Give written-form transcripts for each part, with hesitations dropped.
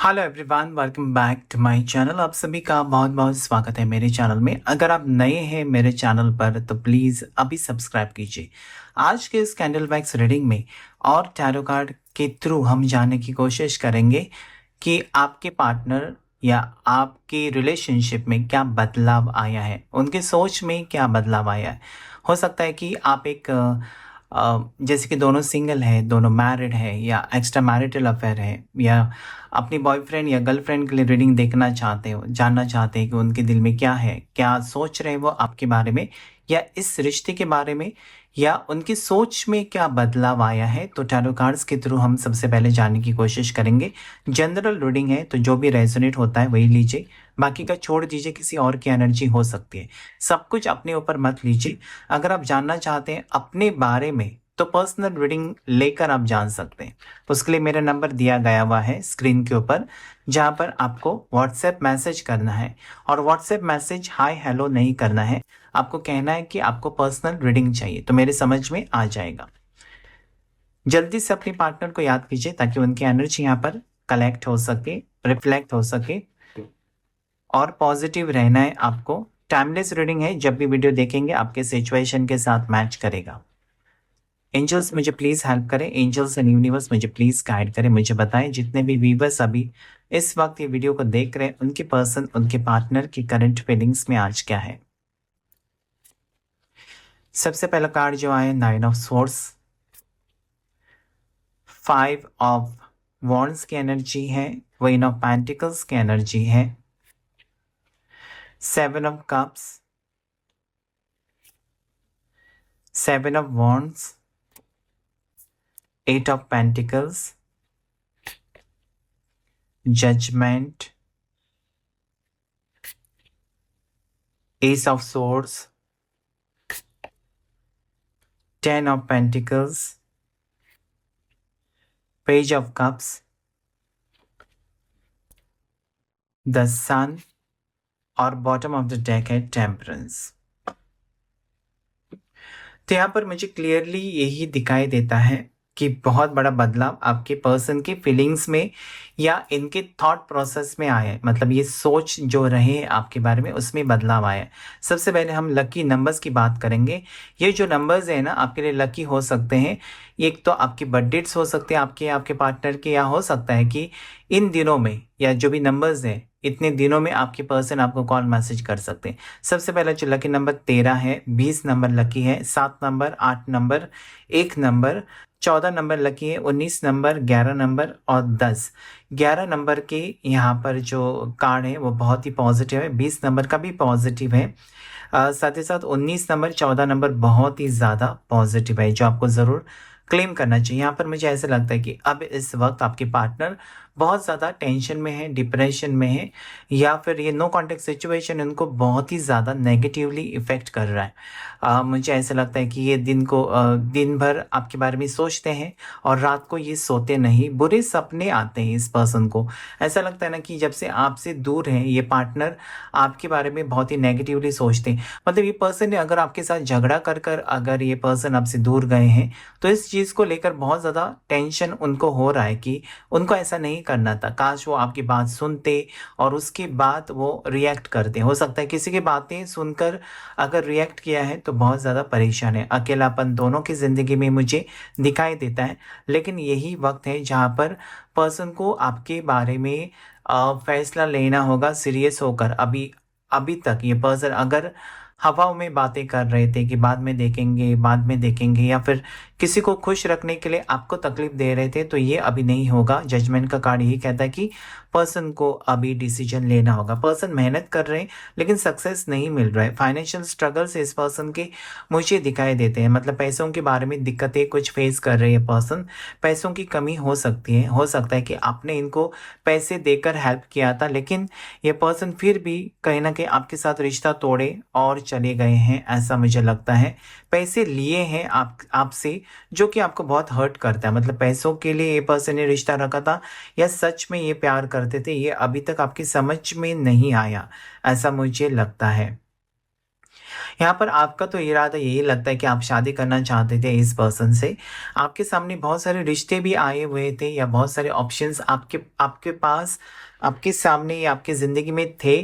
Hello everyone, welcome back to my channel. आप सभी का बहुत बहुत स्वागत है मेरे चैनल में। अगर आप नए हैं मेरे चैनल पर तो प्लीज़ अभी सब्सक्राइब कीजिए। आज के इस कैंडल वैक्स रीडिंग में और टैरो कार्ड के थ्रू हम जानने की कोशिश करेंगे कि आपके पार्टनर या आपके रिलेशनशिप में क्या बदलाव आया है, उनके सोच में क्या बदलाव आया है। हो सकता है कि आप एक जैसे कि दोनों सिंगल है, दोनों मैरिड है या एक्स्ट्रा मैरिटल अफेयर है, या अपनी बॉयफ्रेंड या गर्लफ्रेंड के लिए रीडिंग देखना चाहते हो, जानना चाहते हैं कि उनके दिल में क्या है, क्या सोच रहे हैं वो आपके बारे में या इस रिश्ते के बारे में, या उनकी सोच में क्या बदलाव आया है। तो टैरो कार्ड्स के थ्रू हम सबसे पहले जानने की कोशिश करेंगे। जनरल रीडिंग है तो जो भी रेजोनेट होता है वही लीजिए, बाकी का छोड़ दीजिए, किसी और की एनर्जी हो सकती है। सब कुछ अपने ऊपर मत लीजिए। अगर आप जानना चाहते हैं अपने बारे में तो पर्सनल रीडिंग लेकर आप जान सकते हैं। उसके लिए मेरा नंबर दिया गया हुआ है स्क्रीन के ऊपर, जहाँ पर आपको व्हाट्सएप मैसेज करना है। और व्हाट्सएप मैसेज हाय हेलो नहीं करना है, आपको कहना है कि आपको पर्सनल रीडिंग चाहिए, तो मेरे समझ में आ जाएगा। जल्दी से अपने पार्टनर को याद कीजिए ताकि उनकी एनर्जी यहाँ पर कलेक्ट हो सके, रिफ्लेक्ट हो सके, और पॉजिटिव रहना है आपको। टाइमलेस रीडिंग है, जब भी वीडियो देखेंगे आपके सिचुएशन के साथ मैच करेगा। एंजल्स मुझे प्लीज हेल्प करें, एंजल्स एंड यूनिवर्स मुझे प्लीज गाइड करें, मुझे बताएं जितने भी व्यूवर्स अभी इस वक्त ये वीडियो को देख रहे हैं उनके पर्सन, उनके पार्टनर की करंट फीलिंग्स में आज क्या है। सबसे पहला कार्ड जो आया, 9 ऑफ स्वॉर्ड्स, 5 ऑफ वॉन्ड्स की एनर्जी है, क्वीन ऑफ पेंटिकल्स की एनर्जी है, 7 of cups, 7 of wands, 8 of pentacles, judgement, ace of swords, 10 of pentacles, page of cups, the sun, और बॉटम ऑफ द डेक है temperance. तो यहाँ पर मुझे क्लियरली यही दिखाई देता है कि बहुत बड़ा बदलाव आपके पर्सन की फीलिंग्स में या इनके थॉट प्रोसेस में आया है। मतलब ये सोच जो रहे आपके बारे में उसमें बदलाव आया है। सबसे पहले हम लकी नंबर्स की बात करेंगे। ये जो नंबर्स है ना आपके लिए लकी हो सकते हैं। एक तो आपकी बर्थ डेट्स हो सकते हैं आपके आपके पार्टनर के, या हो सकता है कि इन दिनों में या जो भी नंबर्स हैं इतने दिनों में आपके पर्सन आपको कॉल मैसेज कर सकते हैं। सबसे पहला जो लकी नंबर 13 है, 20 नंबर लकी है, 7 number, 8 number, 1 number, 14 number lucky है, 19 नंबर, 11 नंबर और 10। 11 नंबर के यहाँ पर जो कार्ड है वो बहुत ही पॉजिटिव है, 20 नंबर का भी पॉजिटिव है, साथ ही साथ 19 नंबर, 14 नंबर बहुत ही ज़्यादा पॉजिटिव है, जो आपको ज़रूर क्लेम करना चाहिए। यहाँ पर मुझे ऐसा लगता है कि अब इस वक्त आपके पार्टनर बहुत ज़्यादा टेंशन में है, डिप्रेशन में है, या फिर ये नो कॉन्टेक्ट सिचुएशन उनको बहुत ही ज़्यादा नेगेटिवली इफ़ेक्ट कर रहा है। मुझे ऐसा लगता है कि ये दिन भर आपके बारे में सोचते हैं और रात को ये सोते नहीं, बुरे सपने आते हैं इस पर्सन को। ऐसा लगता है ना कि जब से आपसे दूर है ये पार्टनर आपके बारे में बहुत ही नेगेटिवली सोचते हैं। मतलब ये पर्सन ने अगर आपके साथ झगड़ा कर कर अगर ये पर्सन आपसे दूर गए हैं तो इस चीज़ को लेकर बहुत ज़्यादा टेंशन उनको हो रहा है कि उनको ऐसा नहीं करना था, काश वो आपकी बात सुनते और उसके बाद वो रिएक्ट करते। हो सकता है किसी की बातें सुनकर अगर रिएक्ट किया है तो बहुत ज़्यादा परेशान है। अकेलापन दोनों की ज़िंदगी में मुझे दिखाई देता है, लेकिन यही वक्त है जहाँ पर पर्सन को आपके बारे में फैसला लेना होगा सीरियस होकर। अभी अभी तक ये पर्सन अगर हवाओं में बातें कर रहे थे कि बाद में देखेंगे, बाद में देखेंगे, या फिर किसी को खुश रखने के लिए आपको तकलीफ दे रहे थे, तो ये अभी नहीं होगा। जजमेंट का कार्ड यही कहता है कि पर्सन को अभी डिसीजन लेना होगा। पर्सन मेहनत कर रहे हैं लेकिन सक्सेस नहीं मिल रहा है। फाइनेंशियल स्ट्रगल्स इस पर्सन के मुझे दिखाई देते हैं। मतलब पैसों के बारे में दिक्कतें कुछ फेस कर रहे हैं पर्सन, पैसों की कमी हो सकती है। हो सकता है कि आपने इनको पैसे देकर हेल्प किया था, लेकिन ये पर्सन फिर भी कहीं ना कहीं आपके साथ रिश्ता तोड़े और चले गए हैं, ऐसा मुझे लगता है। पैसे लिए हैं आपसे, जो कि आपको बहुत हर्ट करता है। मतलब पैसों के लिए ये पर्सन ने रिश्ता रखा था या सच में ये प्यार करते थे, ये अभी तक आपकी समझ में नहीं आया, ऐसा मुझे लगता है। यहाँ पर आपका तो इरादा यही लगता है कि आप शादी करना चाहते थे इस पर्सन से। आपके सामने बहुत सारे रिश्ते भी आए हुए थे या बहुत सारे ऑप्शंस आपके आपके पास आपके सामने या आपकी ज़िंदगी में थे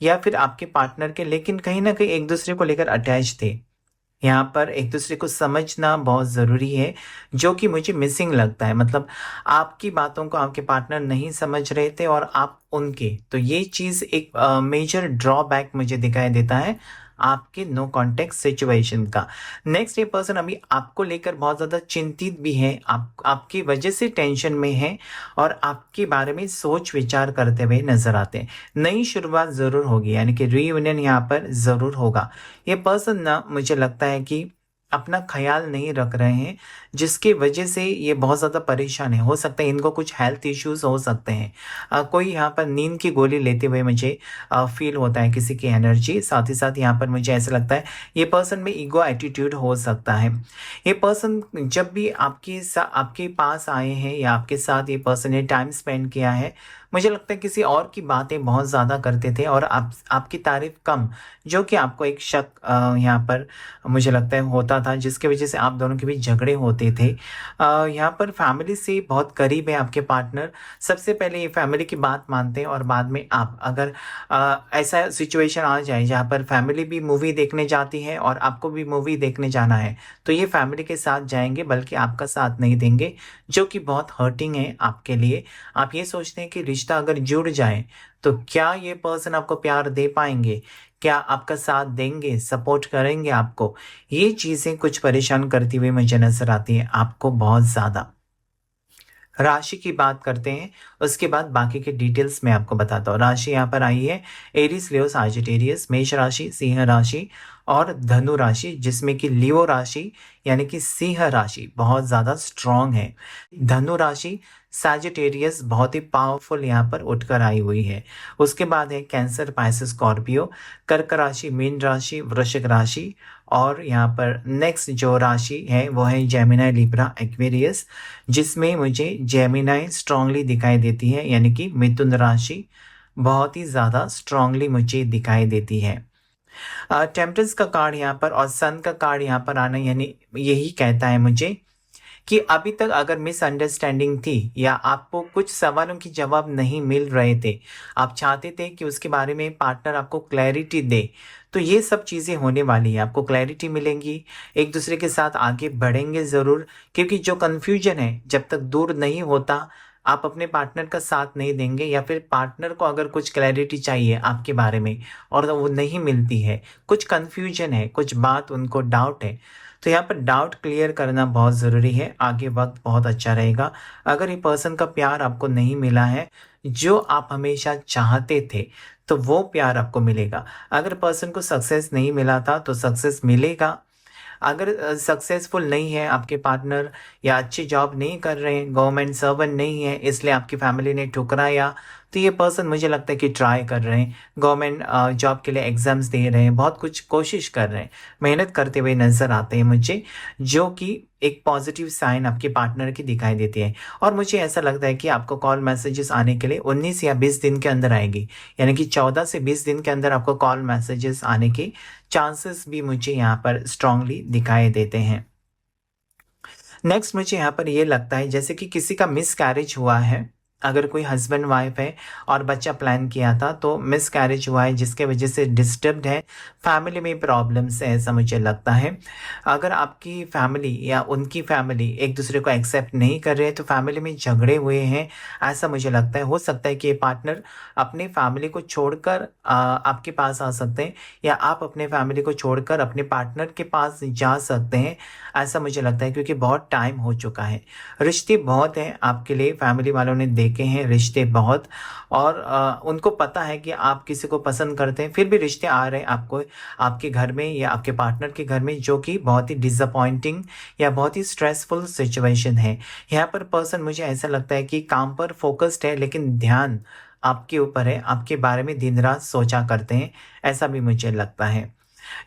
या फिर आपके पार्टनर के, लेकिन कहीं न कहीं एक-दूसरे को लेकर अटैच थे। यहाँ पर एक दूसरे को समझना बहुत ज़रूरी है, जो कि मुझे मिसिंग लगता है। मतलब आपकी बातों को आपके पार्टनर नहीं समझ रहे थे और आप उनके, तो ये चीज़ एक मेजर ड्रॉबैक मुझे दिखाई देता है आपके नो कॉन्टेक्स्ट सिचुएशन का। नेक्स्ट, ये पर्सन अभी आपको लेकर बहुत ज़्यादा चिंतित भी है, आपकी वजह से टेंशन में है और आपके बारे में सोच विचार करते हुए नज़र आते हैं। नई शुरुआत ज़रूर होगी, यानी कि रीयूनियन यहाँ पर ज़रूर होगा। ये पर्सन ना, मुझे लगता है कि अपना ख़्याल नहीं रख रहे हैं, जिसकी वजह से ये बहुत ज़्यादा परेशान है। हो सकता है इनको कुछ हेल्थ इश्यूज़ हो सकते हैं। कोई यहाँ पर नींद की गोली लेते हुए मुझे फ़ील होता है किसी की एनर्जी। साथ ही साथ यहाँ पर मुझे ऐसा लगता है ये पर्सन में ईगो एटीट्यूड हो सकता है। ये पर्सन जब भी आपके पास आए हैं या आपके साथ ये पर्सन ने टाइम स्पेंड किया है, मुझे लगता है किसी और की बातें बहुत ज़्यादा करते थे और आपकी तारीफ़ कम, जो कि आपको एक शक यहाँ पर मुझे लगता है होता था, जिसकी वजह से आप दोनों के बीच झगड़े होते थे। यहाँ पर फैमिली से बहुत करीब है आपके पार्टनर। सबसे पहले ये फैमिली की बात मानते हैं और बाद में आप। अगर ऐसा सिचुएशन आ जाए जहाँ पर फैमिली भी मूवी देखने जाती है और आपको भी मूवी देखने जाना है, तो ये फैमिली के साथ जाएँगे, बल्कि आपका साथ नहीं देंगे, जो कि बहुत हर्टिंग है आपके लिए। आप ये सोचते हैं कि रिश्ता अगर जुड़ जाए, तो क्या ये पर्सन आपको प्यार दे पाएँगे? क्या आपका साथ देंगे, सपोर्ट करेंगे आपको? ये चीज़ें कुछ परेशान करती हुई मुझे नज़र आती हैं आपको बहुत ज़्यादा। राशि की बात करते हैं, उसके बाद बाकी के डिटेल्स मैं आपको बताता हूँ। राशि यहाँ पर आई है एरीज, लियो, सजिटेरियस, मेष राशि, सिंह राशि और धनु राशि, जिसमें कि लियो राशि यानी कि सिंह राशि बहुत ज़्यादा स्ट्रॉन्ग है। धनु राशि, सजिटेरियस बहुत ही पावरफुल यहाँ पर उठकर आई हुई है। उसके बाद है कैंसर, पाइसेस, स्कॉर्पियो, कर्क राशि, मीन राशि, वृश्चिक राशि और यहाँ पर नेक्स्ट जो राशि है वो है जेमिनी, लिब्रा, एक्वेरियस, जिसमें मुझे जेमिनी स्ट्रांगली दिखाई देती है, यानी कि मिथुन राशि बहुत ही ज़्यादा स्ट्रांगली मुझे दिखाई देती है। टेम्परेंस का कार्ड यहाँ पर और सन का कार्ड यहाँ पर आना, यानी यही कहता है मुझे कि अभी तक अगर मिसअंडरस्टैंडिंग थी या आपको कुछ सवालों के जवाब नहीं मिल रहे थे, आप चाहते थे कि उसके बारे में पार्टनर आपको क्लैरिटी दे, तो ये सब चीज़ें होने वाली हैं। आपको क्लैरिटी मिलेंगी, एक दूसरे के साथ आगे बढ़ेंगे ज़रूर, क्योंकि जो कन्फ्यूजन है जब तक दूर नहीं होता, आप अपने पार्टनर का साथ नहीं देंगे या फिर पार्टनर को अगर कुछ क्लैरिटी चाहिए आपके बारे में और वो नहीं मिलती है, कुछ कन्फ्यूजन है, कुछ बात उनको डाउट है, तो यहाँ पर डाउट क्लियर करना बहुत ज़रूरी है। आगे वक्त बहुत अच्छा रहेगा। अगर ये पर्सन का प्यार आपको नहीं मिला है, जो आप हमेशा चाहते थे, तो वो प्यार आपको मिलेगा। अगर पर्सन को सक्सेस नहीं मिला था, तो सक्सेस मिलेगा। अगर सक्सेसफुल नहीं है आपके पार्टनर या अच्छी जॉब नहीं कर रहे हैं, गवर्नमेंट सर्वेंट नहीं है, इसलिए आपकी फैमिली ने ठुकराया, तो ये पर्सन मुझे लगता है कि ट्राई कर रहे हैं, गवर्नमेंट जॉब के लिए एग्ज़ाम्स दे रहे हैं, बहुत कुछ कोशिश कर रहे हैं, मेहनत करते हुए नज़र आते हैं मुझे, जो कि एक पॉजिटिव साइन आपके पार्टनर की दिखाई देती है। और मुझे ऐसा लगता है कि आपको कॉल मैसेजेस आने के लिए 19 या 20 दिन के अंदर आएगी, यानी कि 14 से 20 दिन के अंदर आपको कॉल मैसेजेस आने के चांसेस भी मुझे यहाँ पर स्ट्रांगली दिखाई देते हैं। नेक्स्ट, मुझे यहाँ पर ये लगता है जैसे कि किसी का मिसकैरेज हुआ है। अगर कोई हस्बैंड वाइफ है और बच्चा प्लान किया था, तो मिसकैरेज हुआ है, जिसके वजह से डिस्टर्ब्ड है, फैमिली में प्रॉब्लम्स है, ऐसा मुझे लगता है। अगर आपकी फैमिली या उनकी फैमिली एक दूसरे को एक्सेप्ट नहीं कर रहे हैं, तो फैमिली में झगड़े हुए हैं, ऐसा मुझे लगता है। हो सकता है कि ये पार्टनर अपने फैमिली को छोड़कर आपके पास आ सकते हैं या आप अपने फैमिली को छोड़कर अपने पार्टनर के पास जा सकते हैं, ऐसा मुझे लगता है, क्योंकि बहुत टाइम हो चुका है। रिश्ते बहुत हैं आपके लिए, फैमिली वालों ने देखे हैं रिश्ते बहुत, और उनको पता है कि आप किसी को पसंद करते हैं, फिर भी रिश्ते आ रहे हैं आपको, आपके घर में या आपके पार्टनर के घर में, जो कि बहुत ही डिसअपॉइंटिंग या बहुत ही स्ट्रेसफुल सिचुएशन है। यहाँ पर पर्सन मुझे ऐसा लगता है कि काम पर फोकस्ड है, लेकिन ध्यान आपके ऊपर है, आपके बारे में दिन रात सोचा करते हैं, ऐसा भी मुझे लगता है।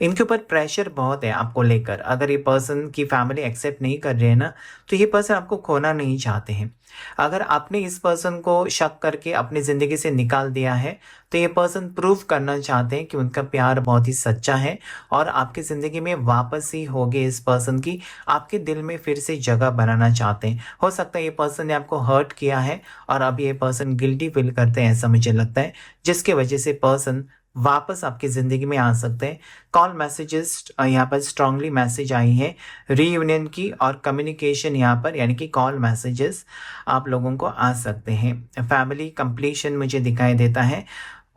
इनके ऊपर प्रेशर बहुत है आपको लेकर। अगर ये पर्सन की फैमिली एक्सेप्ट नहीं कर रही है ना, तो ये पर्सन आपको खोना नहीं चाहते हैं। अगर आपने इस पर्सन को शक करके अपनी ज़िंदगी से निकाल दिया है, तो ये पर्सन प्रूव करना चाहते हैं कि उनका प्यार बहुत ही सच्चा है और आपकी ज़िंदगी में वापस ही होगी इस पर्सन की, आपके दिल में फिर से जगह बनाना चाहते हैं। हो सकता है ये पर्सन ने आपको हर्ट किया है और अब ये पर्सन गिल्टी फील करते हैं, ऐसा मुझे लगता है, जिसकी वजह से पर्सन वापस आपकी ज़िंदगी में आ सकते हैं। कॉल मैसेजेस यहाँ पर स्ट्रांगली मैसेज आई है रीयूनियन की, और कम्युनिकेशन यहाँ पर यानी कि कॉल मैसेजेस आप लोगों को आ सकते हैं। फैमिली कंप्लीशन मुझे दिखाई देता है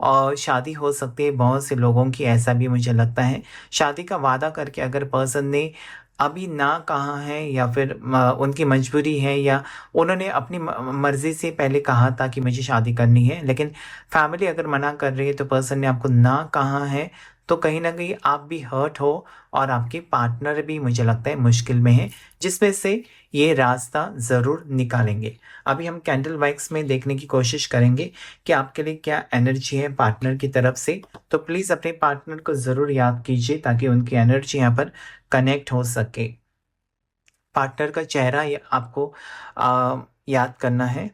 और शादी हो सकती है बहुत से लोगों की, ऐसा भी मुझे लगता है। शादी का वादा करके अगर पर्सन ने अभी ना कहा है या फिर उनकी मजबूरी है या उन्होंने अपनी मर्ज़ी से पहले कहा था कि मुझे शादी करनी है, लेकिन फैमिली अगर मना कर रही है तो पर्सन ने आपको ना कहा है, तो कहीं न कहीं आप भी हर्ट हो और आपके पार्टनर भी मुझे लगता है मुश्किल में है, जिसमें से ये रास्ता ज़रूर निकालेंगे। अभी हम कैंडल वाइब्स में देखने की कोशिश करेंगे कि आपके लिए क्या एनर्जी है पार्टनर की तरफ से। तो प्लीज़ अपने पार्टनर को ज़रूर याद कीजिए ताकि उनकी एनर्जी यहाँ पर कनेक्ट हो सके। पार्टनर का चेहरा ये आपको याद करना है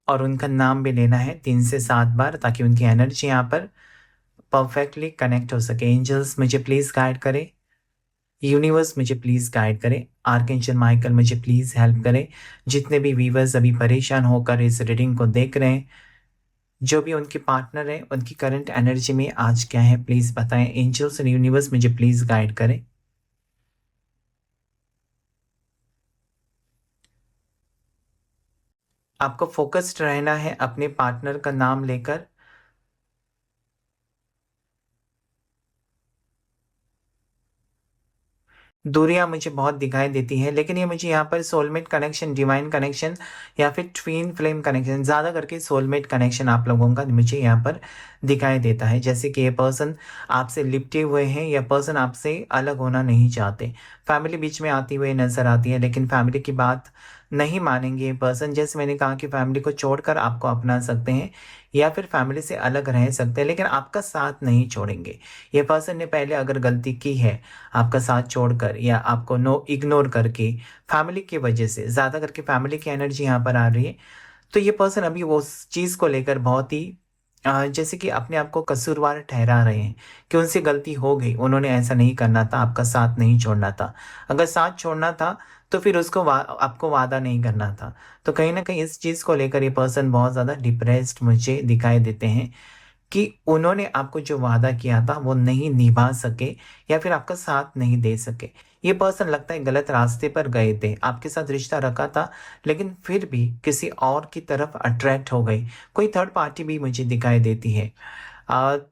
और उनका नाम भी लेना है 3 से 7 बार, ताकि उनकी एनर्जी यहाँ पर परफेक्टली कनेक्ट हो सके। एंजल्स मुझे प्लीज़ गाइड करें, यूनिवर्स मुझे प्लीज़ गाइड करें, आर्कएंजल माइकल मुझे प्लीज़ हेल्प करें। जितने भी व्यूअर्स अभी परेशान होकर इस रीडिंग को देख रहे हैं, जो भी उनके पार्टनर हैं, उनकी करंट एनर्जी में आज क्या है प्लीज़ बताएं। एंजल्स एंड यूनिवर्स मुझे प्लीज़ गाइड करें। आपको फोकस्ड रहना है अपने पार्टनर का नाम लेकर। दूरियाँ मुझे बहुत दिखाई देती हैं, लेकिन ये मुझे यहाँ पर सोलमेट कनेक्शन, डिवाइन कनेक्शन या फिर ट्विन फ्लेम कनेक्शन, ज़्यादा करके सोलमेट कनेक्शन आप लोगों का मुझे यहाँ पर दिखाई देता है। जैसे कि ये पर्सन आपसे लिपटे हुए हैं या पर्सन आपसे अलग होना नहीं चाहते। फैमिली बीच में आती हुई नज़र आती है, लेकिन फैमिली की बात नहीं मानेंगे ये पर्सन। जैसे मैंने कहा कि फैमिली को छोड़कर आपको अपना सकते हैं या फिर फैमिली से अलग रह सकते हैं, लेकिन आपका साथ नहीं छोड़ेंगे। ये पर्सन ने पहले अगर गलती की है आपका साथ छोड़कर या आपको नो इग्नोर करके, फैमिली की वजह से, ज़्यादा करके फैमिली की एनर्जी यहाँ पर आ रही है, तो ये पर्सन अभी वो उस चीज़ को लेकर बहुत ही जैसे कि अपने आप को कसूरवार ठहरा रहे हैं कि उनसे गलती हो गई, उन्होंने ऐसा नहीं करना था, आपका साथ नहीं छोड़ना था। अगर साथ छोड़ना था तो फिर उसको आपको वादा नहीं करना था। तो कहीं न कहीं इस चीज़ को लेकर ये पर्सन बहुत ज़्यादा डिप्रेस्ड मुझे दिखाई देते हैं कि उन्होंने आपको जो वादा किया था वो नहीं निभा सके या फिर आपका साथ नहीं दे सके। ये पर्सन लगता है गलत रास्ते पर गए थे, आपके साथ रिश्ता रखा था लेकिन फिर भी किसी और की तरफ अट्रैक्ट हो गई। कोई थर्ड पार्टी भी मुझे दिखाई देती है।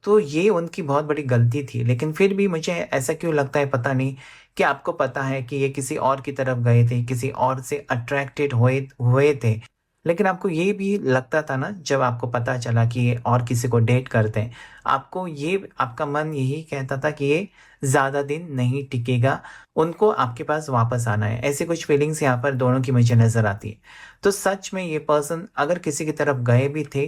तो ये उनकी बहुत बड़ी गलती थी, लेकिन फिर भी मुझे ऐसा क्यों लगता है पता नहीं कि आपको पता है कि ये किसी और की तरफ गए थे, किसी और से अट्रैक्टेड हुए हुए थे। लेकिन आपको ये भी लगता था ना, जब आपको पता चला कि ये और किसी को डेट करते हैं, आपको ये आपका मन यही कहता था कि ये ज़्यादा दिन नहीं टिकेगा, उनको आपके पास वापस आना है। ऐसी कुछ फीलिंग्स यहाँ पर दोनों की मुझे नज़र आती है। तो सच में ये पर्सन अगर किसी की तरफ गए भी थे,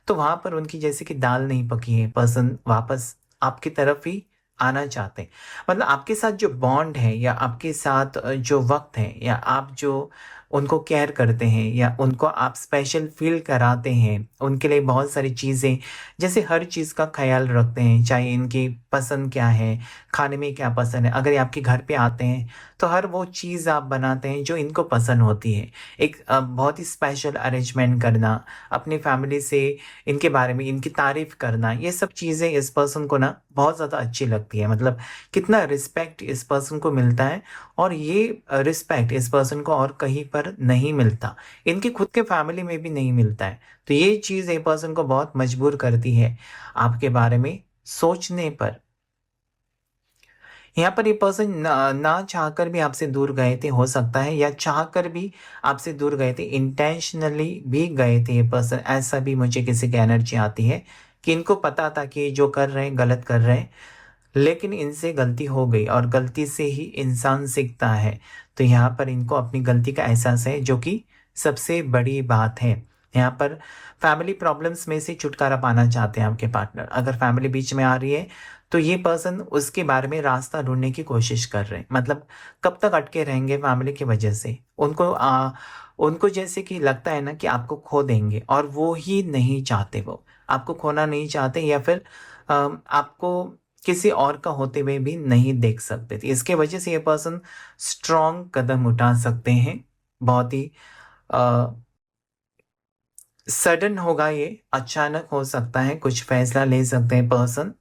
तो वहाँ पर उनकी जैसे कि दाल नहीं पकी है, पर्सन वापस आपकी तरफ ही आना चाहते हैं। मतलब आपके साथ जो बॉन्ड है या आपके साथ जो वक़्त है या आप जो उनको केयर करते हैं या उनको आप स्पेशल फ़ील कराते हैं, उनके लिए बहुत सारी चीज़ें, जैसे हर चीज़ का ख़्याल रखते हैं, चाहे इनकी पसंद क्या है, खाने में क्या पसंद है। अगर ये आपके घर पे आते हैं, तो हर वो चीज़ आप बनाते हैं जो इनको पसंद होती है। एक बहुत ही स्पेशल अरेंजमेंट करना, अपनी फैमिली से इनके बारे में इनकी तारीफ़ करना, ये सब चीज़ें इस पर्सन को ना बहुत ज़्यादा अच्छी लगती है। मतलब कितना रिस्पेक्ट इस पर्सन को मिलता है और ये रिस्पेक्ट इस पर्सन को और कहीं पर नहीं मिलता, इनके खुद के फैमिली में भी नहीं मिलता है। तो ये चीज़ ये पर्सन को बहुत मजबूर करती है आपके बारे में सोचने पर। यहाँ पर ये पर्सन ना चाहकर भी आपसे दूर गए थे, हो सकता है, या चाहकर भी आपसे दूर गए थे, इंटेंशनली भी गए थे ये पर्सन। ऐसा भी मुझे किसी की एनर्जी आती है कि इनको पता था कि जो कर रहे हैं गलत कर रहे हैं, लेकिन इनसे गलती हो गई और गलती से ही इंसान सीखता है। तो यहाँ पर इनको अपनी गलती का एहसास है, जो कि सबसे बड़ी बात है। यहाँ पर फैमिली प्रॉब्लम्स में से छुटकारा पाना चाहते हैं आपके पार्टनर। अगर फैमिली बीच में आ रही है तो ये पर्सन उसके बारे में रास्ता ढूंढने की कोशिश कर रहे हैं। मतलब कब तक अटके रहेंगे फैमिली की वजह से, उनको जैसे कि लगता है ना कि आपको खो देंगे, और वो ही नहीं चाहते, वो आपको खोना नहीं चाहते, या फिर आपको किसी और का होते हुए भी नहीं देख सकते थे। इसके वजह से ये पर्सन स्ट्रॉन्ग कदम उठा सकते हैं। बहुत ही सडन होगा, ये अचानक हो सकता है, कुछ फैसला ले सकते हैं पर्सन।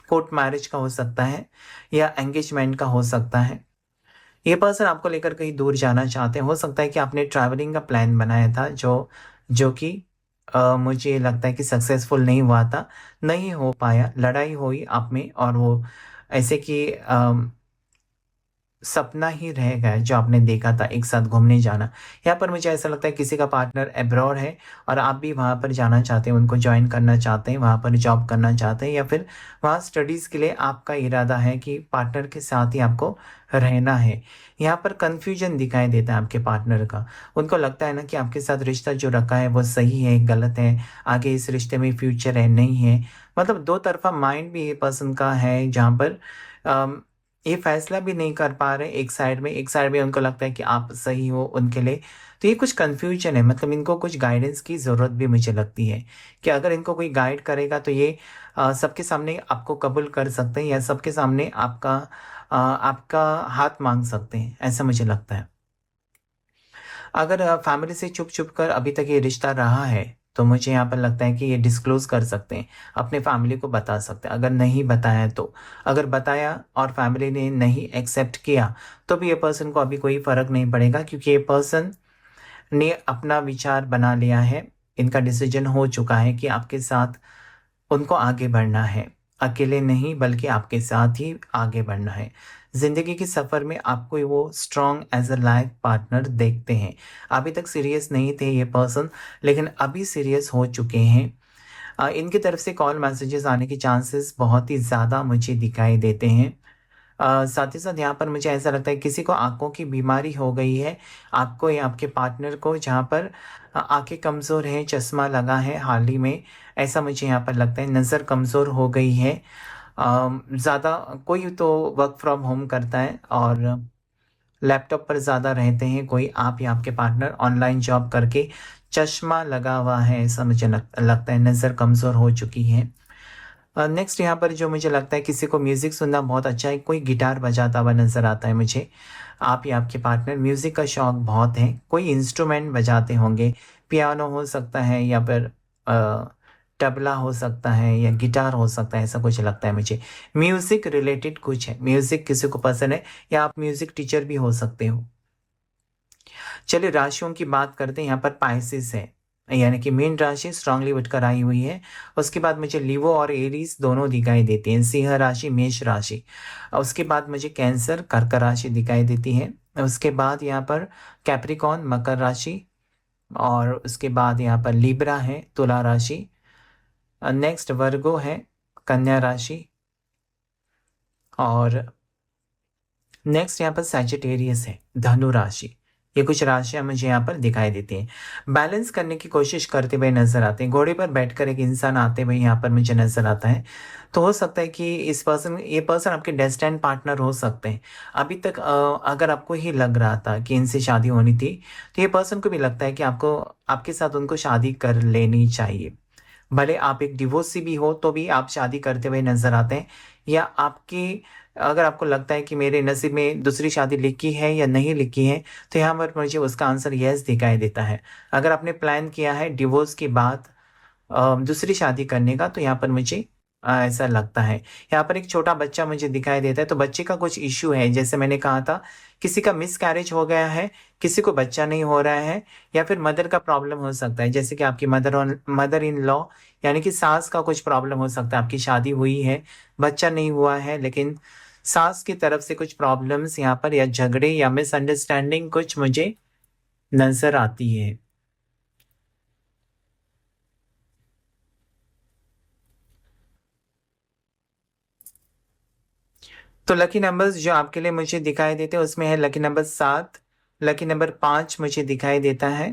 कोर्ट मैरिज का हो सकता है या एंगेजमेंट का हो सकता है। ये पर्सन आपको लेकर कहीं दूर जाना चाहते हैं। हो सकता है कि आपने ट्रैवलिंग का प्लान बनाया था जो जो कि मुझे लगता है कि सक्सेसफुल नहीं हुआ था, नहीं हो पाया, लड़ाई हुई आप में, और वो ऐसे कि सपना ही रह गया जो आपने देखा था एक साथ घूमने जाना। यहाँ पर मुझे ऐसा लगता है किसी का पार्टनर अब्रॉड है और आप भी वहाँ पर जाना चाहते हैं, उनको ज्वाइन करना चाहते हैं, वहाँ पर जॉब करना चाहते हैं, या फिर वहाँ स्टडीज़ के लिए आपका इरादा है कि पार्टनर के साथ ही आपको रहना है। यहाँ पर कन्फ्यूजन दिखाई देता है आपके पार्टनर का। उनको लगता है ना कि आपके साथ रिश्ता जो रखा है वो सही है, गलत है, आगे इस रिश्ते में फ्यूचर है, नहीं है। मतलब दो तरफा माइंड भी ये पर्सन का है, जहाँ पर ये फैसला भी नहीं कर पा रहे। एक साइड में उनको लगता है कि आप सही हो उनके लिए। तो ये कुछ कन्फ्यूजन है, मतलब इनको कुछ गाइडेंस की ज़रूरत भी मुझे लगती है कि अगर इनको कोई गाइड करेगा तो ये सबके सामने आपको कबूल कर सकते हैं, या सबके सामने आपका हाथ मांग सकते हैं, ऐसा मुझे लगता है। अगर फैमिली से छुप छुप कर अभी तक ये रिश्ता रहा है, तो मुझे यहाँ पर लगता है कि ये डिस्क्लोज कर सकते हैं, अपने फैमिली को बता सकते हैं। अगर नहीं बताया तो, अगर बताया और फैमिली ने नहीं एक्सेप्ट किया, तो भी ये पर्सन को अभी कोई फ़र्क नहीं पड़ेगा, क्योंकि ये पर्सन ने अपना विचार बना लिया है। इनका डिसीजन हो चुका है कि आपके साथ उनको आगे बढ़ना है। अकेले नहीं, बल्कि आपके साथ ही आगे बढ़ना है। ज़िंदगी के सफ़र में आपको वो strong as a life partner देखते हैं। अभी तक सीरियस नहीं थे ये पर्सन, लेकिन अभी सीरियस हो चुके हैं। इनकी तरफ से कॉल मैसेजेस आने के चांसेस बहुत ही ज़्यादा मुझे दिखाई देते हैं। साथ ही साथ यहाँ पर मुझे ऐसा लगता है किसी को आँखों की बीमारी हो गई है, आपको या आपके पार्टनर को, जहाँ पर आँखें कमज़ोर हैं, चश्मा लगा है हाल ही में, ऐसा मुझे यहाँ पर लगता है। नज़र कमज़ोर हो गई है। ज़्यादा कोई तो वर्क फ्रॉम होम करता है और लैपटॉप पर ज़्यादा रहते हैं, कोई आप या आपके पार्टनर ऑनलाइन जॉब करके चश्मा लगा हुआ है, ऐसा मुझे लगता है। नज़र कमज़ोर हो चुकी है। नेक्स्ट यहाँ पर जो मुझे लगता है, किसी को म्यूज़िक सुनना बहुत अच्छा है, कोई गिटार बजाता हुआ नज़र आता है मुझे। आप या आपके पार्टनर म्यूज़िक का शौक बहुत है, कोई इंस्ट्रूमेंट बजाते होंगे, पियानो हो सकता है, या फिर तबला हो सकता है, या गिटार हो सकता है, ऐसा कुछ लगता है मुझे। म्यूज़िक रिलेटेड कुछ है, म्यूज़िक किसी को पसंद है, या आप म्यूज़िक टीचर भी हो सकते हो। चलिए राशियों की बात करते हैं। यहाँ पर पाइसेस है, यानी कि मीन राशि स्ट्रांगली उठकर आई हुई है। उसके बाद मुझे लिवो और एरीज दोनों दिखाई देती हैं। सिंह राशि, मेष राशि। उसके बाद मुझे कैंसर, कर्क राशि दिखाई देती है। उसके बाद यहाँ पर कैप्रिकॉन, मकर राशि। और उसके बाद यहाँ पर लिब्रा है, तुला राशि। नेक्स्ट वर्गो है, कन्या राशि। और नेक्स्ट यहाँ पर सैजिटेरियस है, धनु राशि। ये कुछ राशियां मुझे यहाँ पर दिखाई देती हैं। बैलेंस करने की कोशिश करते हुए नजर आते हैं। घोड़े पर बैठकर एक इंसान आते हुए यहाँ पर मुझे नजर आता है। तो हो सकता है कि ये पर्सन आपके डेस्टिन्ड पार्टनर हो सकते हैं। अभी तक अगर आपको ही लग रहा था कि इनसे शादी होनी थी, तो ये पर्सन को भी लगता है कि आपको आपके साथ उनको शादी कर लेनी चाहिए। भले आप एक डिवोर्सी भी हो, तो भी आप शादी करते हुए नजर आते हैं। या आपकी, अगर आपको लगता है कि मेरे नसीब में दूसरी शादी लिखी है या नहीं लिखी है, तो यहाँ पर मुझे उसका आंसर यस दिखाई देता है। अगर आपने प्लान किया है डिवोर्स के बाद दूसरी शादी करने का, तो यहाँ पर मुझे ऐसा लगता है। यहाँ पर एक छोटा बच्चा मुझे दिखाई देता है, तो बच्चे का कुछ इश्यू है। जैसे मैंने कहा था, किसी का मिस कैरेज हो गया है, किसी को बच्चा नहीं हो रहा है, या फिर मदर का प्रॉब्लम हो सकता है, जैसे कि आपकी मदर इन लॉ, यानी कि सास का कुछ प्रॉब्लम हो सकता है। आपकी शादी हुई है, बच्चा नहीं हुआ है, लेकिन सास की तरफ से कुछ प्रॉब्लम्स यहाँ पर, या झगड़े या मिसअंडरस्टैंडिंग कुछ मुझे नजर आती है। तो लकी नंबर्स जो आपके लिए मुझे दिखाई देते हैं, उसमें है लकी नंबर 7, लकी नंबर 5 मुझे दिखाई देता है,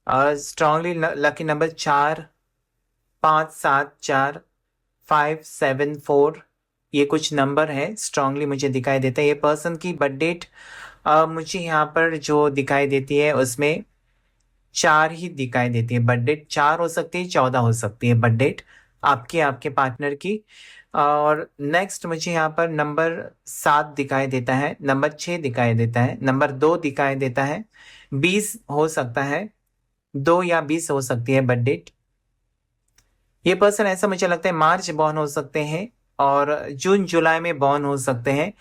स्ट्रांगली लकी नंबर 4, 5, 7, 4, 5, 7, 4, ये कुछ नंबर है स्ट्रांगली मुझे दिखाई देता है। ये पर्सन की बर्थ डेट मुझे यहाँ पर जो दिखाई देती है उसमें 4 ही दिखाई देती है। बर्थ डेट 4 हो सकती है, 14 हो सकती है बर्थ डेट आपके आपके पार्टनर की। और नेक्स्ट मुझे यहाँ पर नंबर 7 दिखाई देता है, नंबर 6 दिखाई देता है, नंबर 2 दिखाई देता है, 20 हो सकता है, 2 या 20 हो सकती है बर्थ डेट। ये पर्सन ऐसा मुझे लगता है मार्च बॉर्न हो सकते हैं और जून जुलाई में बॉर्न हो सकते हैं।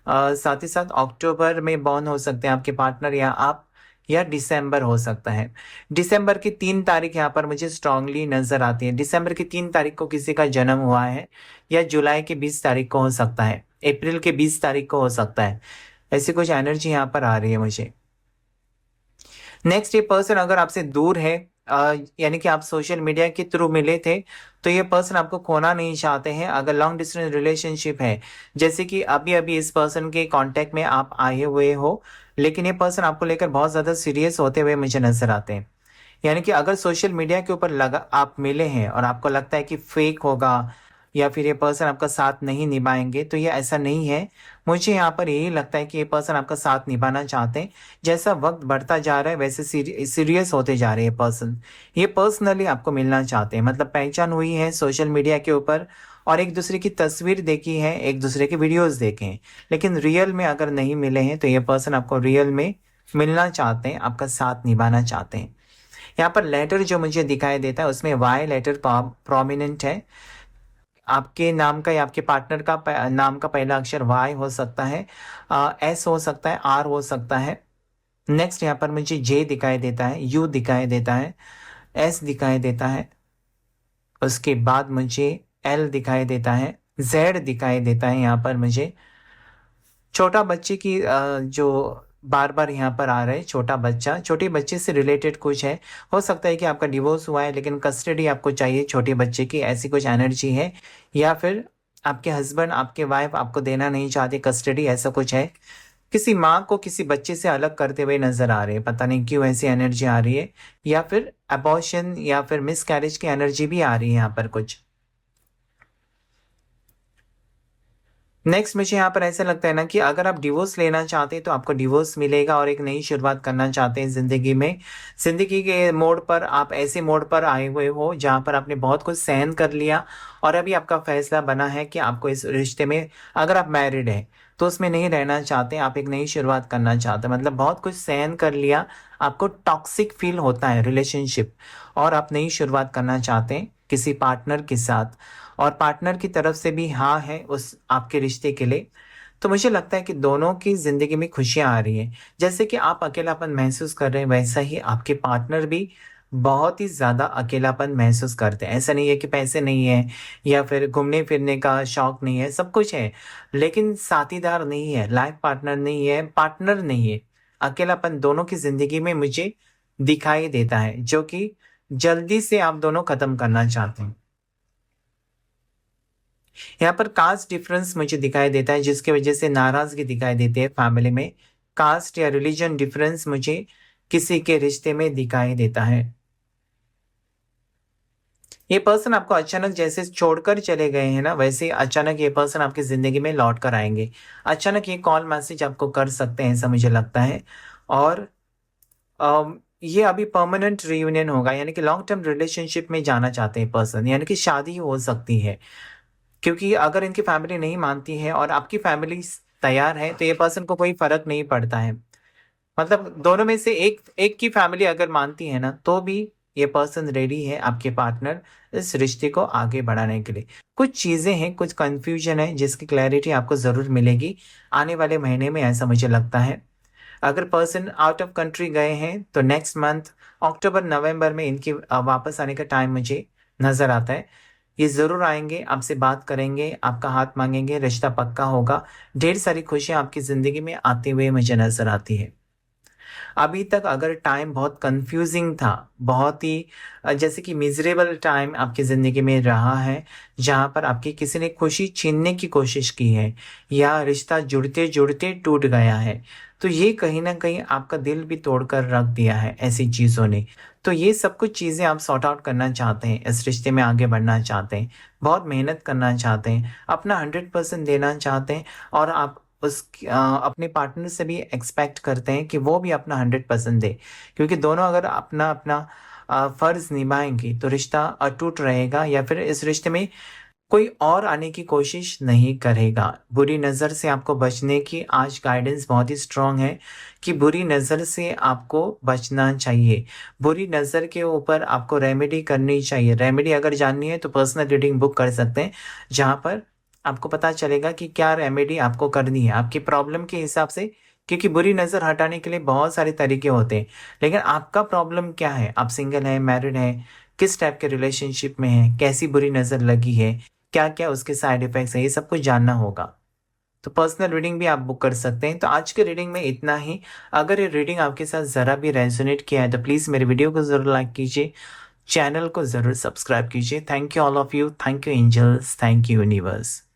साथ ही साथ अक्टूबर में बॉर्न हो सकते हैं आपके पार्टनर या आप, या दिसंबर हो सकता है। दिसंबर की 3 तारीख यहाँ पर मुझे स्ट्रांगली नजर आती है। दिसंबर की 3 तारीख को किसी का जन्म हुआ है, या जुलाई के 20 तारीख को हो सकता है, अप्रैल के 20 तारीख को हो सकता है। ऐसी कुछ एनर्जी यहाँ पर आ रही है मुझे। नेक्स्ट, ये पर्सन अगर आपसे दूर है, यानी कि आप सोशल मीडिया के थ्रू मिले थे, तो ये पर्सन आपको खोना नहीं चाहते हैं। अगर लॉन्ग डिस्टेंस रिलेशनशिप है, जैसे कि अभी अभी इस पर्सन के कांटेक्ट में आप आए हुए हो, लेकिन ये पर्सन आपको लेकर बहुत ज़्यादा सीरियस होते हुए मुझे नजर आते हैं। यानी कि अगर सोशल मीडिया के ऊपर लगा आप मिले हैं और आपको लगता है कि फेक होगा या फिर ये पर्सन आपका साथ नहीं निभाएंगे, तो ये ऐसा नहीं है। मुझे यहाँ पर यही लगता है कि ये पर्सन आपका साथ निभाना चाहते हैं। जैसा वक्त बढ़ता जा रहा है वैसे सीरियस होते जा रहे हैं पर्सन। ये पर्सनली आपको मिलना चाहते हैं, मतलब पहचान हुई है सोशल मीडिया के ऊपर और एक दूसरे की तस्वीर देखी है, एक दूसरे के वीडियोस देखे हैं, लेकिन रियल में अगर नहीं मिले हैं तो ये पर्सन आपको रियल में मिलना चाहते हैं, आपका साथ निभाना चाहते हैं। यहाँ पर लेटर जो मुझे दिखाई देता है उसमें वाई लेटर प्रोमिनेंट है। आपके नाम का या आपके पार्टनर का नाम का पहला अक्षर वाई हो सकता है, एस हो सकता है, आर हो सकता है। नेक्स्ट यहाँ पर मुझे जे दिखाई देता है, यू दिखाई देता है, एस दिखाई देता है। उसके बाद मुझे एल दिखाई देता है, जेड दिखाई देता है। यहाँ पर मुझे छोटा बच्चे की जो बार बार यहाँ पर आ रहा है, छोटा बच्चा, छोटे बच्चे से रिलेटेड कुछ है। हो सकता है कि आपका डिवोर्स हुआ है लेकिन कस्टडी आपको चाहिए छोटे बच्चे की, ऐसी कुछ एनर्जी है। या फिर आपके हस्बैंड, आपके वाइफ आपको देना नहीं चाहते कस्टडी, ऐसा कुछ है। किसी माँ को किसी बच्चे से अलग करते हुए नजर आ रहे हैं, पता नहीं क्यों ऐसी एनर्जी आ रही है। या फिर अबॉर्शन या फिर मिस कैरेज की एनर्जी भी आ रही है यहाँ पर कुछ। नेक्स्ट मुझे यहाँ पर ऐसा लगता है ना कि अगर आप डिवोर्स लेना चाहते हैं तो आपको डिवोर्स मिलेगा और एक नई शुरुआत करना चाहते हैं जिंदगी में। जिंदगी के मोड़ पर आप ऐसे मोड़ पर आए हुए हो जहाँ पर आपने बहुत कुछ सहन कर लिया और अभी आपका फैसला बना है कि आपको इस रिश्ते में, अगर आप मैरिड हैं तो उसमें नहीं रहना चाहते, आप एक नई शुरुआत करना चाहते हैं। मतलब बहुत कुछ सहन कर लिया, आपको टॉक्सिक फील होता है रिलेशनशिप, और आप नई शुरुआत करना चाहते हैं किसी पार्टनर के साथ, और पार्टनर की तरफ से भी हाँ है उस आपके रिश्ते के लिए। तो मुझे लगता है कि दोनों की जिंदगी में खुशियां आ रही हैं। जैसे कि आप अकेलापन महसूस कर रहे हैं वैसा ही आपके पार्टनर भी बहुत ही ज्यादा अकेलापन महसूस करते हैं। ऐसा नहीं है कि पैसे नहीं है या फिर घूमने फिरने का शौक नहीं है, सब कुछ है, लेकिन साथीदार नहीं है, लाइफ पार्टनर नहीं है, पार्टनर नहीं है। अकेलापन दोनों की जिंदगी में मुझे दिखाई देता है, जो कि जल्दी से आप दोनों खत्म करना चाहते हैं। यहाँ पर कास्ट डिफरेंस मुझे दिखाई देता है जिसकी वजह से नाराजगी दिखाई देती है फैमिली में। कास्ट या रिलीजन डिफरेंस मुझे किसी के रिश्ते में दिखाई देता है। ये पर्सन आपको अचानक जैसे छोड़कर चले गए हैं ना, वैसे ही अचानक ये पर्सन आपकी जिंदगी में लौट कर आएंगे। अचानक ये कॉल मैसेज आपको कर सकते हैं, ऐसा मुझे लगता है। और ये अभी परमानेंट रियूनियन होगा, यानी कि लॉन्ग टर्म रिलेशनशिप में जाना चाहते हैं पर्सन, यानी कि शादी हो सकती है। क्योंकि अगर इनकी फैमिली नहीं मानती है और आपकी फैमिली तैयार है तो ये पर्सन को कोई फर्क नहीं पड़ता है। मतलब दोनों में से एक एक की फैमिली अगर मानती है ना तो भी ये पर्सन रेडी है, आपके पार्टनर, इस रिश्ते को आगे बढ़ाने के लिए। कुछ चीजें हैं, कुछ कंफ्यूजन है जिसकी क्लैरिटी आपको जरूर मिलेगी आने वाले महीने में, ऐसा मुझे लगता है। अगर पर्सन आउट ऑफ कंट्री गए हैं तो नेक्स्ट मंथ अक्टूबर नवंबर में इनकी वापस आने का टाइम मुझे नजर आता है। ये जरूर आएंगे, आपसे बात करेंगे, आपका हाथ मांगेंगे, रिश्ता पक्का होगा। ढेर सारी खुशियां आपकी जिंदगी में आते हुए मुझे नजर आती है। अभी तक अगर टाइम बहुत कंफ्यूजिंग था, बहुत ही जैसे कि मिजरेबल टाइम आपकी ज़िंदगी में रहा है, जहाँ पर आपकी किसी ने खुशी छीनने की कोशिश की है या रिश्ता जुड़ते जुड़ते टूट गया है, तो ये कहीं न कहीं आपका दिल भी तोड़कर रख दिया है ऐसी चीज़ों ने। तो ये सब कुछ चीज़ें आप सॉर्ट आउट करना चाहते हैं, इस रिश्ते में आगे बढ़ना चाहते हैं, बहुत मेहनत करना चाहते हैं, अपना 100% देना चाहते हैं और आप अपने पार्टनर से भी एक्सपेक्ट करते हैं कि वो भी अपना 100% दे। क्योंकि दोनों अगर अपना-अपना फ़र्ज़ निभाएँगे तो रिश्ता अटूट रहेगा या फिर इस रिश्ते में कोई और आने की कोशिश नहीं करेगा। बुरी नज़र से आपको बचने की आज गाइडेंस बहुत ही स्ट्रॉन्ग है कि बुरी नज़र से आपको बचना चाहिए। बुरी नज़र के ऊपर आपको रेमेडी करनी चाहिए। रेमेडी अगर जाननी है तो पर्सनल रीडिंग बुक कर सकते हैं, जहाँ पर आपको पता चलेगा कि क्या रेमेडी आपको करनी है, आपकी प्रॉब्लम के हिसाब से। क्योंकि बुरी नज़र हटाने के लिए बहुत सारे तरीके होते हैं, लेकिन आपका प्रॉब्लम क्या है? आप सिंगल हैं, मैरिड हैं, किस टाइप के रिलेशनशिप में हैं, कैसी बुरी नज़र लगी है? क्या-क्या उसके साइड इफ़ेक्ट्स हैं, ये सब कुछ जानना होगा। तो पर्सनल रीडिंग भी आप बुक कर सकते हैं। तो आज के रीडिंग में इतना ही। अगर ये रीडिंग आपके साथ ज़रा भी रेज़ोनेट किया है तो प्लीज़ मेरे वीडियो को ज़रूर लाइक कीजिए, चैनल को ज़रूर सब्सक्राइब कीजिए। Thank you all of you, thank you angels, thank you universe.